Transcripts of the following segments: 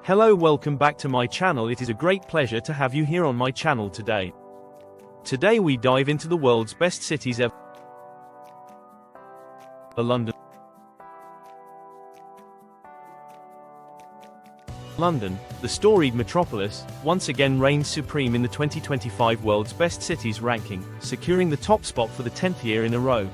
Hello, welcome back to my channel. It is a great pleasure to have you here on my channel today. Today we dive into the world's best cities ever. London. London, the storied metropolis, once again reigns supreme in the 2025 World's Best Cities ranking, securing the top spot for the 10th year in a row.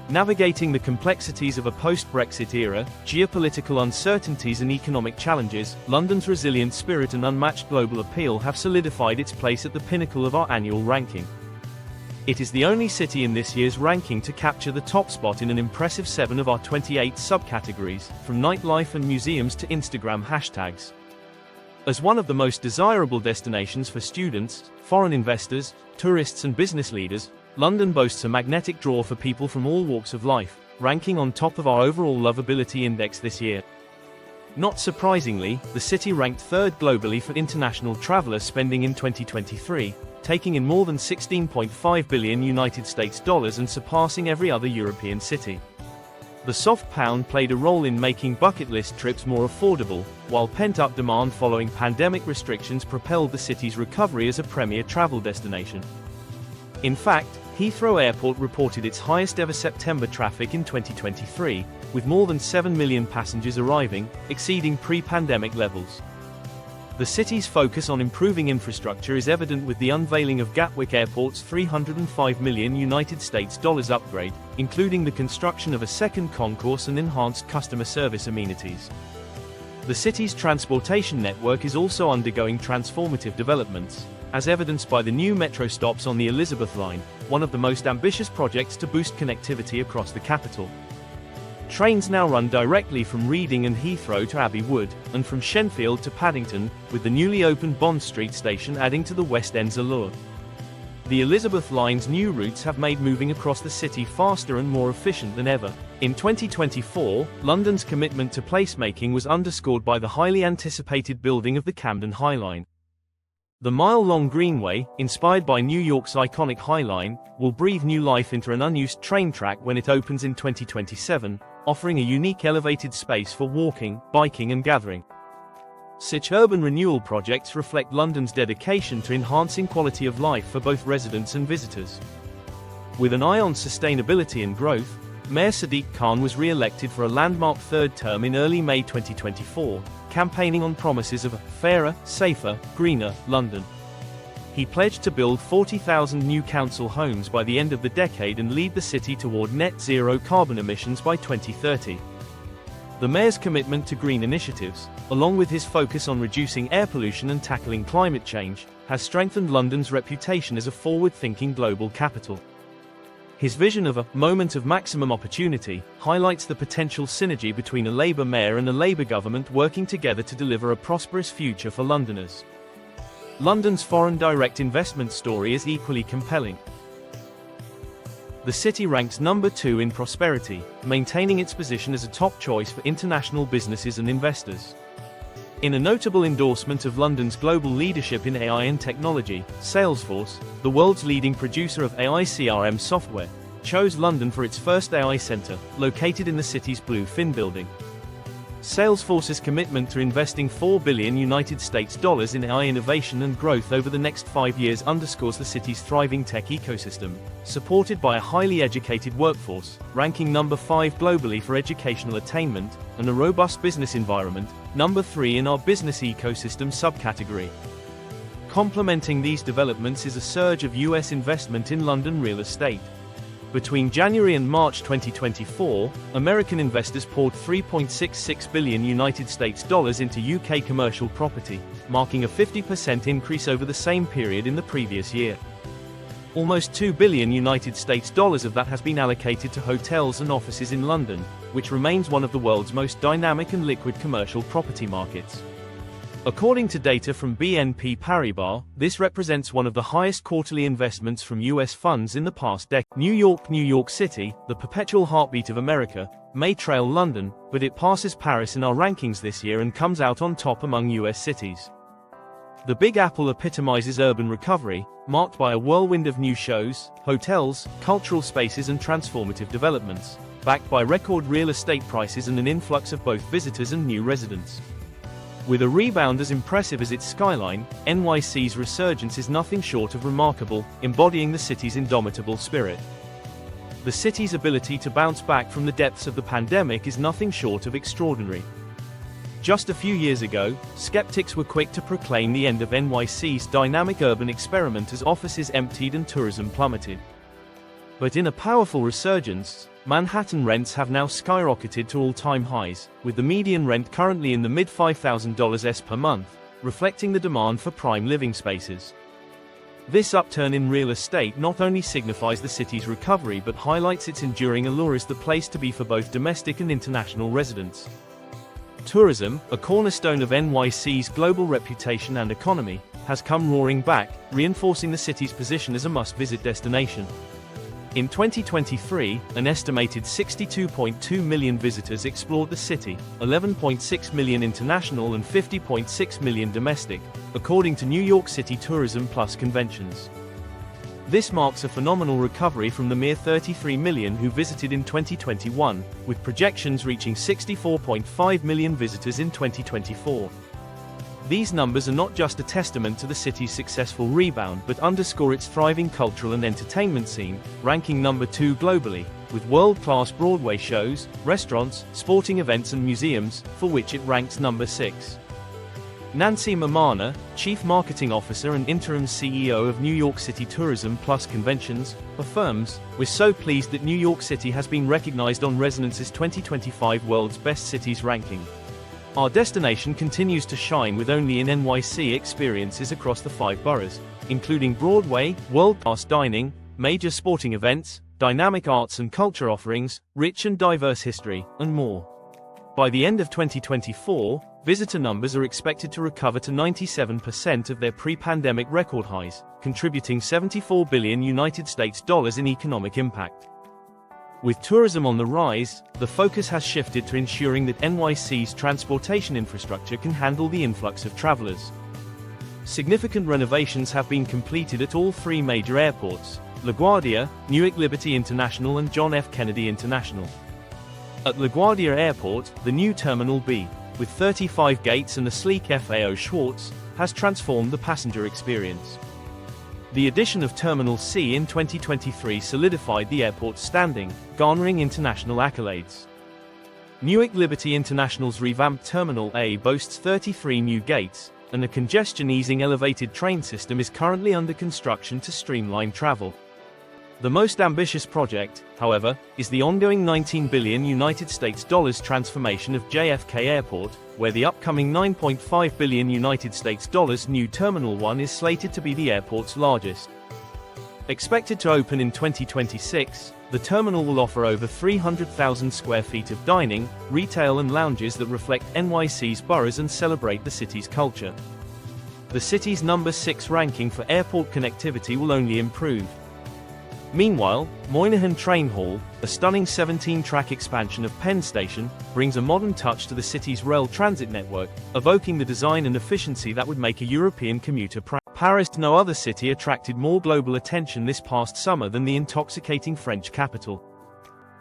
Navigating the complexities of a post-Brexit era, geopolitical uncertainties and economic challenges, London's resilient spirit and unmatched global appeal have solidified its place at the pinnacle of our annual ranking. It is the only city in this year's ranking to capture the top spot in an impressive 7 of our 28 subcategories, from nightlife and museums to Instagram hashtags. As one of the most desirable destinations for students, foreign investors, tourists and business leaders, London boasts a magnetic draw for people from all walks of life, ranking on top of our overall lovability index this year. Not surprisingly, the city ranked third globally for international traveler spending in 2023, taking in more than $16.5 billion and surpassing every other European city. The soft pound played a role in making bucket list trips more affordable, while pent-up demand following pandemic restrictions propelled the city's recovery as a premier travel destination. In fact, Heathrow Airport reported its highest ever September traffic in 2023, with more than 7 million passengers arriving, exceeding pre-pandemic levels. The city's focus on improving infrastructure is evident with the unveiling of Gatwick Airport's $305 million upgrade, including the construction of a second concourse and enhanced customer service amenities. The city's transportation network is also undergoing transformative developments, as evidenced by the new metro stops on the Elizabeth line, one of the most ambitious projects to boost connectivity across the capital. Trains now run directly from Reading and Heathrow to Abbey Wood, and from Shenfield to Paddington, with the newly opened Bond Street station adding to the West End's allure. The Elizabeth line's new routes have made moving across the city faster and more efficient than ever. In 2024, London's commitment to placemaking was underscored by the highly anticipated building of the Camden High Line. The mile-long Greenway, inspired by New York's iconic High Line, will breathe new life into an unused train track when it opens in 2027, offering a unique elevated space for walking, biking and gathering. Such urban renewal projects reflect London's dedication to enhancing quality of life for both residents and visitors. With an eye on sustainability and growth, Mayor Sadiq Khan was re-elected for a landmark third term in early May 2024, campaigning on promises of a fairer, safer, greener London. He pledged to build 40,000 new council homes by the end of the decade and lead the city toward net zero carbon emissions by 2030. The mayor's commitment to green initiatives, along with his focus on reducing air pollution and tackling climate change, has strengthened London's reputation as a forward-thinking global capital. His vision of a moment of maximum opportunity highlights the potential synergy between a Labour mayor and a Labour government working together to deliver a prosperous future for Londoners. London's foreign direct investment story is equally compelling. The city ranks number 2 in prosperity, maintaining its position as a top choice for international businesses and investors. In a notable endorsement of London's global leadership in AI and technology, Salesforce, the world's leading producer of AI CRM software, chose London for its first AI center, located in the city's Blue Fin building. Salesforce's commitment to investing $4 billion in AI innovation and growth over the next 5 years underscores the city's thriving tech ecosystem, supported by a highly educated workforce, ranking number 5 globally for educational attainment, and a robust business environment, number 3 in our business ecosystem subcategory. Complementing these developments is a surge of US investment in London real estate. Between January and March 2024, American investors poured $3.66 billion into UK commercial property, marking a 50% increase over the same period in the previous year. Almost $2 billion of that has been allocated to hotels and offices in London, which remains one of the world's most dynamic and liquid commercial property markets. According to data from BNP Paribas, this represents one of the highest quarterly investments from US funds in the past decade. New York City, the perpetual heartbeat of America, may trail London, but it passes Paris in our rankings this year and comes out on top among US cities. The Big Apple epitomizes urban recovery, marked by a whirlwind of new shows, hotels, cultural spaces and transformative developments, backed by record real estate prices and an influx of both visitors and new residents. With a rebound as impressive as its skyline, NYC's resurgence is nothing short of remarkable, embodying the city's indomitable spirit. The city's ability to bounce back from the depths of the pandemic is nothing short of extraordinary. Just a few years ago, skeptics were quick to proclaim the end of NYC's dynamic urban experiment as offices emptied and tourism plummeted. But in a powerful resurgence, Manhattan rents have now skyrocketed to all-time highs, with the median rent currently in the mid-$5,000s per month, reflecting the demand for prime living spaces. This upturn in real estate not only signifies the city's recovery but highlights its enduring allure as the place to be for both domestic and international residents. Tourism, a cornerstone of NYC's global reputation and economy, has come roaring back, reinforcing the city's position as a must-visit destination. In 2023, an estimated 62.2 million visitors explored the city, 11.6 million international and 50.6 million domestic, according to New York City Tourism Plus Conventions. This marks a phenomenal recovery from the mere 33 million who visited in 2021, with projections reaching 64.5 million visitors in 2024. These numbers are not just a testament to the city's successful rebound but underscore its thriving cultural and entertainment scene, ranking number 2 globally, with world-class Broadway shows, restaurants, sporting events and museums, for which it ranks number 6. Nancy Mamana, Chief Marketing Officer and Interim CEO of New York City Tourism Plus Conventions, affirms, "We're so pleased that New York City has been recognized on Resonance's 2025 World's Best Cities ranking. Our destination continues to shine with only in NYC experiences across the 5 boroughs, including Broadway, world-class dining, major sporting events, dynamic arts and culture offerings, rich and diverse history, and more." By the end of 2024, visitor numbers are expected to recover to 97% of their pre-pandemic record highs, contributing $74 billion in economic impact. With tourism on the rise, the focus has shifted to ensuring that NYC's transportation infrastructure can handle the influx of travelers. Significant renovations have been completed at all 3 major airports: LaGuardia, Newark Liberty International and John F. Kennedy International. At LaGuardia Airport, the new Terminal B, with 35 gates and a sleek FAO Schwartz, has transformed the passenger experience. The addition of Terminal C in 2023 solidified the airport's standing, garnering international accolades. Newark Liberty International's revamped Terminal A boasts 33 new gates, and a congestion-easing elevated train system is currently under construction to streamline travel. The most ambitious project, however, is the ongoing $19 billion transformation of JFK Airport, where the upcoming $9.5 billion new Terminal 1 is slated to be the airport's largest. Expected to open in 2026, the terminal will offer over 300,000 square feet of dining, retail and lounges that reflect NYC's boroughs and celebrate the city's culture. The city's number 6 ranking for airport connectivity will only improve. Meanwhile, Moynihan Train Hall, a stunning 17-track expansion of Penn Station, brings a modern touch to the city's rail transit network, evoking the design and efficiency that would make a European commuter proud. Paris. No other city attracted more global attention this past summer than the intoxicating French capital.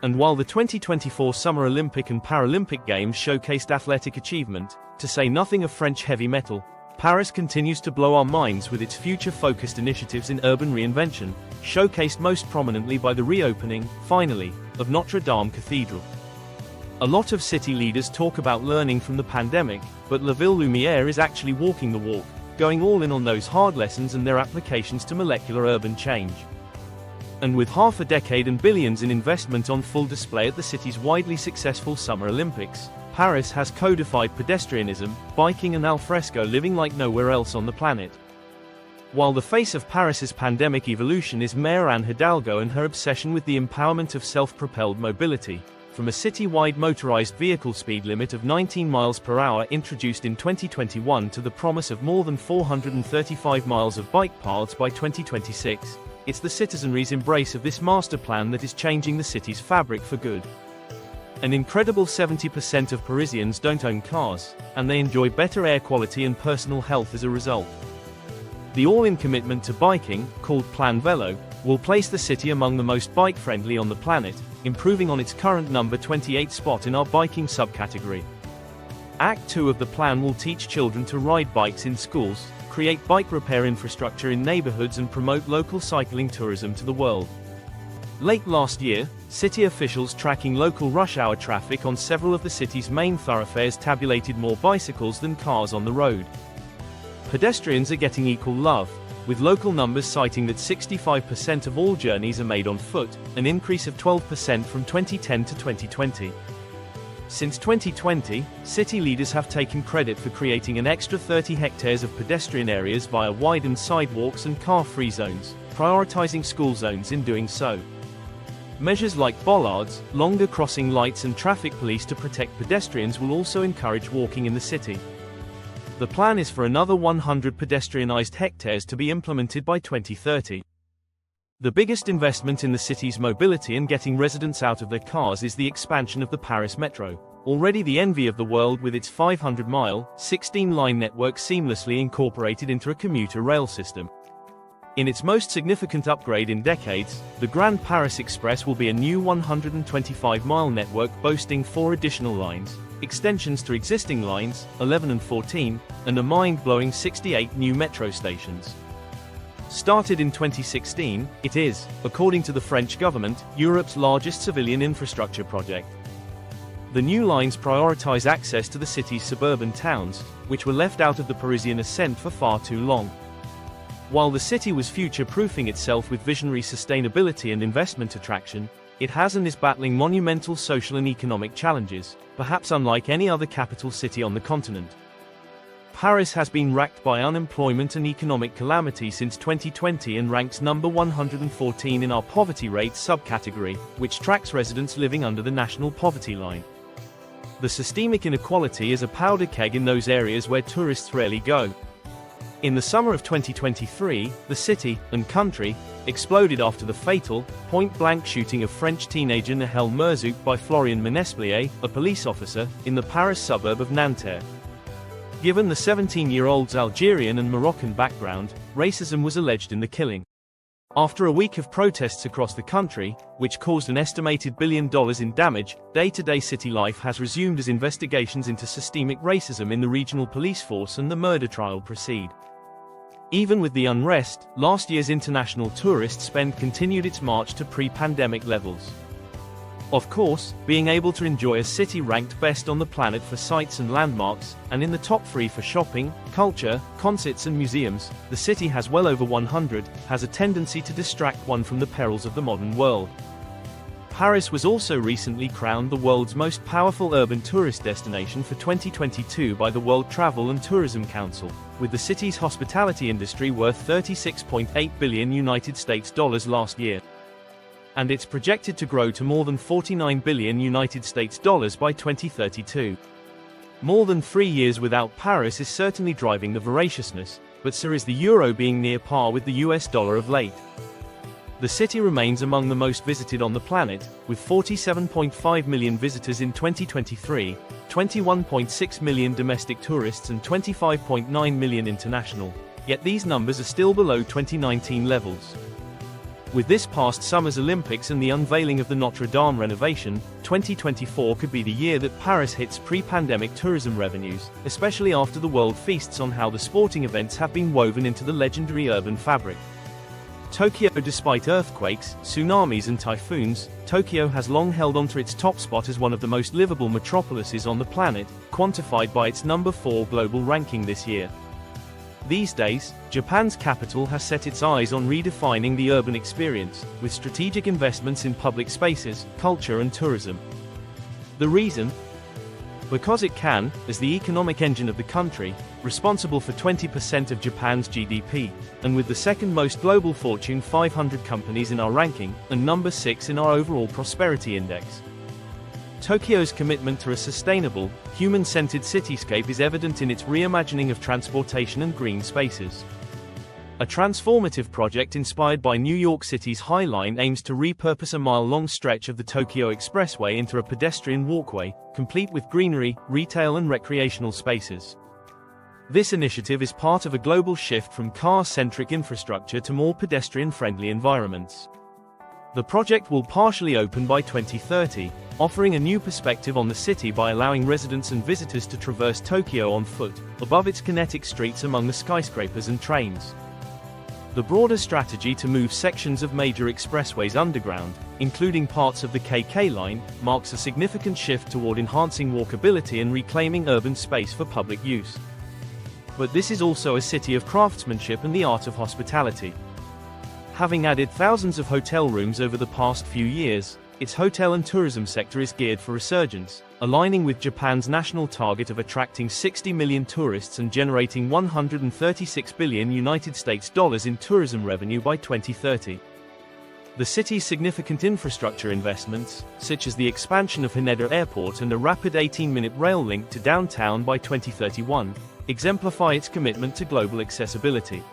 And while the 2024 Summer Olympic and Paralympic Games showcased athletic achievement, to say nothing of French heavy metal, Paris continues to blow our minds with its future-focused initiatives in urban reinvention, showcased most prominently by the reopening, finally, of Notre Dame Cathedral. A lot of city leaders talk about learning from the pandemic, but La Ville Lumière is actually walking the walk, going all in on those hard lessons and their applications to molecular urban change. And with half a decade and billions in investment on full display at the city's widely successful Summer Olympics, Paris has codified pedestrianism, biking and alfresco living like nowhere else on the planet. While the face of Paris's pandemic evolution is Mayor Anne Hidalgo and her obsession with the empowerment of self-propelled mobility, from a city-wide motorized vehicle speed limit of 19 miles per hour introduced in 2021 to the promise of more than 435 miles of bike paths by 2026, it's the citizenry's embrace of this master plan that is changing the city's fabric for good. An incredible 70% of Parisians don't own cars, and they enjoy better air quality and personal health as a result. The all-in commitment to biking, called Plan Velo, will place the city among the most bike-friendly on the planet, improving on its current number 28 spot in our biking subcategory. Act 2 of the plan will teach children to ride bikes in schools, create bike repair infrastructure in neighborhoods and promote local cycling tourism to the world. Late last year, city officials tracking local rush hour traffic on several of the city's main thoroughfares tabulated more bicycles than cars on the road. Pedestrians are getting equal love, with local numbers citing that 65% of all journeys are made on foot, an increase of 12% from 2010 to 2020. Since 2020, city leaders have taken credit for creating an extra 30 hectares of pedestrian areas via widened sidewalks and car-free zones, prioritizing school zones in doing so. Measures like bollards, longer crossing lights and traffic police to protect pedestrians will also encourage walking in the city. The plan is for another 100 pedestrianized hectares to be implemented by 2030. The biggest investment in the city's mobility and getting residents out of their cars is the expansion of the Paris Metro, already the envy of the world with its 500-mile, 16-line network seamlessly incorporated into a commuter rail system. In its most significant upgrade in decades, the Grand Paris Express will be a new 125-mile network boasting 4 additional lines, extensions to existing lines, 11 and 14, and a mind-blowing 68 new metro stations. Started in 2016, it is, according to the French government, Europe's largest civilian infrastructure project. The new lines prioritize access to the city's suburban towns, which were left out of the Parisian ascent for far too long. While the city was future-proofing itself with visionary sustainability and investment attraction, it has and is battling monumental social and economic challenges, perhaps unlike any other capital city on the continent. Paris has been racked by unemployment and economic calamity since 2020 and ranks number 114 in our poverty rate subcategory, which tracks residents living under the national poverty line. The systemic inequality is a powder keg in those areas where tourists rarely go. In the summer of 2023, the city and country exploded after the fatal, point-blank shooting of French teenager Nahel Merzouk by Florian Menesplier, a police officer, in the Paris suburb of Nanterre. Given the 17-year-old's Algerian and Moroccan background, racism was alleged in the killing. After a week of protests across the country, which caused an estimated $1 billion in damage, day-to-day city life has resumed as investigations into systemic racism in the regional police force and the murder trial proceed. Even with the unrest, last year's international tourist spend continued its march to pre-pandemic levels. Of course, being able to enjoy a city ranked best on the planet for sights and landmarks, and in the top 3 for shopping, culture, concerts and museums, the city has well over 100, has a tendency to distract one from the perils of the modern world. Paris was also recently crowned the world's most powerful urban tourist destination for 2022 by the World Travel and Tourism Council, with the city's hospitality industry worth $36.8 billion United States dollars last year. And it's projected to grow to more than $49 billion United States dollars by 2032. More than 3 years without Paris is certainly driving the voraciousness, but so is the euro being near par with the US dollar of late. The city remains among the most visited on the planet, with 47.5 million visitors in 2023, 21.6 million domestic tourists and 25.9 million international, yet these numbers are still below 2019 levels. With this past summer's Olympics and the unveiling of the Notre Dame renovation, 2024 could be the year that Paris hits pre-pandemic tourism revenues, especially after the world feasts on how the sporting events have been woven into the legendary urban fabric. Tokyo. Despite earthquakes, tsunamis and typhoons, Tokyo has long held onto its top spot as one of the most livable metropolises on the planet, quantified by its number 4 global ranking this year. These days, Japan's capital has set its eyes on redefining the urban experience, with strategic investments in public spaces, culture and tourism. The reason? Because it can, as the economic engine of the country, responsible for 20% of Japan's GDP, and with the second most global Fortune 500 companies in our ranking, and number 6 in our overall prosperity index. Tokyo's commitment to a sustainable, human-centered cityscape is evident in its reimagining of transportation and green spaces. A transformative project inspired by New York City's High Line aims to repurpose a mile-long stretch of the Tokyo Expressway into a pedestrian walkway, complete with greenery, retail and recreational spaces. This initiative is part of a global shift from car-centric infrastructure to more pedestrian-friendly environments. The project will partially open by 2030, offering a new perspective on the city by allowing residents and visitors to traverse Tokyo on foot, above its kinetic streets among the skyscrapers and trains. The broader strategy to move sections of major expressways underground, including parts of the KK line, marks a significant shift toward enhancing walkability and reclaiming urban space for public use. But this is also a city of craftsmanship and the art of hospitality. Having added thousands of hotel rooms over the past few years, its hotel and tourism sector is geared for resurgence, aligning with Japan's national target of attracting 60 million tourists and generating $136 billion in tourism revenue by 2030. The city's significant infrastructure investments, such as the expansion of Haneda Airport and a rapid 18-minute rail link to downtown by 2031, exemplify its commitment to global accessibility.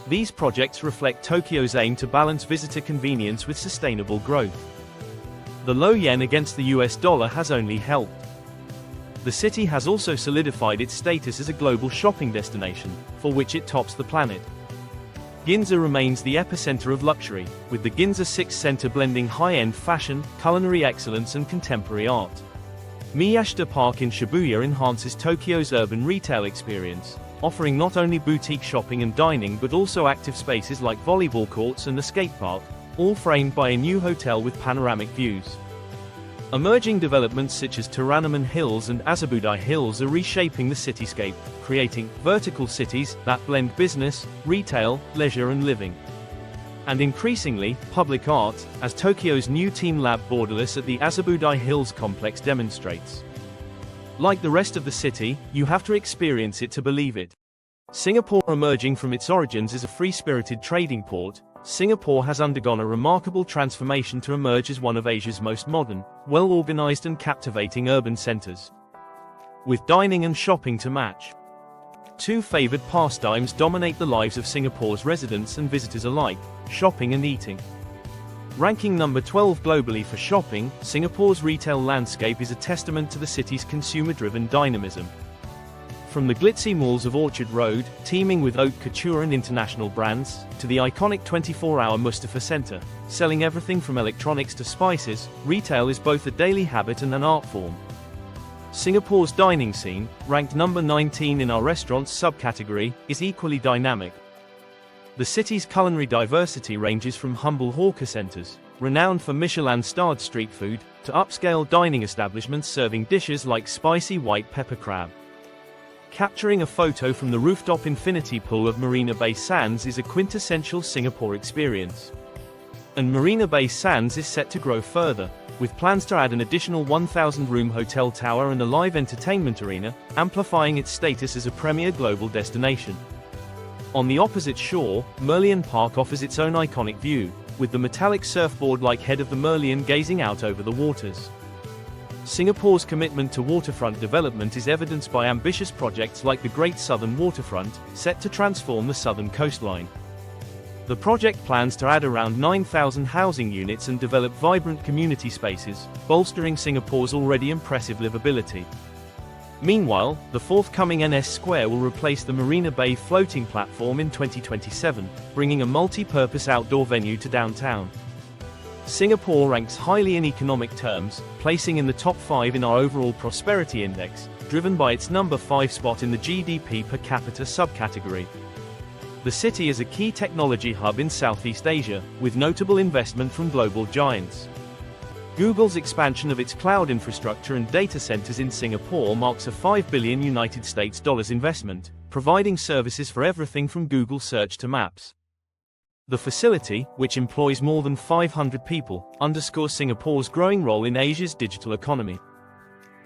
These projects reflect Tokyo's aim to balance visitor convenience with sustainable growth. The low yen against the US dollar has only helped. The city has also solidified its status as a global shopping destination, for which it tops the planet. Ginza remains the epicenter of luxury, with the Ginza Six Center blending high-end fashion, culinary excellence and contemporary art. Miyashita Park in Shibuya enhances Tokyo's urban retail experience, offering not only boutique shopping and dining but also active spaces like volleyball courts and a skate park, all framed by a new hotel with panoramic views. Emerging developments such as Toranomon Hills and Azabudai Hills are reshaping the cityscape, creating vertical cities that blend business, retail, leisure and living. And increasingly, public art, as Tokyo's new Team Lab Borderless at the Azabudai Hills complex demonstrates. Like the rest of the city, you have to experience it to believe it. Singapore, emerging from its origins as a free-spirited trading port, Singapore has undergone a remarkable transformation to emerge as one of Asia's most modern, well-organized and captivating urban centers. With dining and shopping to match. Two favored pastimes dominate the lives of Singapore's residents and visitors alike: shopping and eating. Ranking number 12 globally for shopping, Singapore's retail landscape is a testament to the city's consumer-driven dynamism. From the glitzy malls of Orchard Road, teeming with haute couture and international brands, to the iconic 24-hour Mustafa Centre, selling everything from electronics to spices, retail is both a daily habit and an art form. Singapore's dining scene, ranked number 19 in our restaurants subcategory, is equally dynamic. The city's culinary diversity ranges from humble hawker centres, renowned for Michelin-starred street food, to upscale dining establishments serving dishes like spicy white pepper crab. Capturing a photo from the rooftop infinity pool of Marina Bay Sands is a quintessential Singapore experience. And Marina Bay Sands is set to grow further, with plans to add an additional 1,000-room hotel tower and a live entertainment arena, amplifying its status as a premier global destination. On the opposite shore, Merlion Park offers its own iconic view, with the metallic surfboard-like head of the Merlion gazing out over the waters. Singapore's commitment to waterfront development is evidenced by ambitious projects like the Great Southern Waterfront, set to transform the southern coastline. The project plans to add around 9,000 housing units and develop vibrant community spaces, bolstering Singapore's already impressive livability. Meanwhile, the forthcoming NS Square will replace the Marina Bay floating platform in 2027, bringing a multi-purpose outdoor venue to downtown. Singapore ranks highly in economic terms, placing in the top 5 in our overall prosperity index, driven by its number 5 spot in the GDP per capita subcategory. The city is a key technology hub in Southeast Asia, with notable investment from global giants. Google's expansion of its cloud infrastructure and data centers in Singapore marks a $5 billion investment, providing services for everything from Google Search to Maps. The facility, which employs more than 500 people, underscores Singapore's growing role in Asia's digital economy.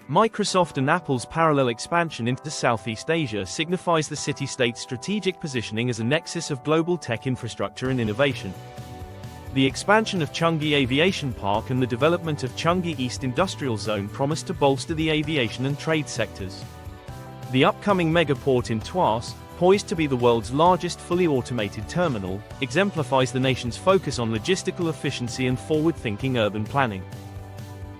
Microsoft and Apple's parallel expansion into Southeast Asia signifies the city-state's strategic positioning as a nexus of global tech infrastructure and innovation. The expansion of Changi Aviation Park and the development of Changi East Industrial Zone promise to bolster the aviation and trade sectors. The upcoming megaport in Tuas, poised to be the world's largest fully automated terminal, exemplifies the nation's focus on logistical efficiency and forward-thinking urban planning.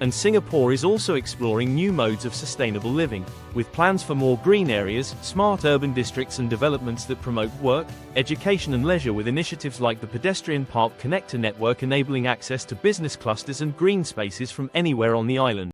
And Singapore is also exploring new modes of sustainable living, with plans for more green areas, smart urban districts and developments that promote work, education and leisure, with initiatives like the Pedestrian Park Connector network enabling access to business clusters and green spaces from anywhere on the island.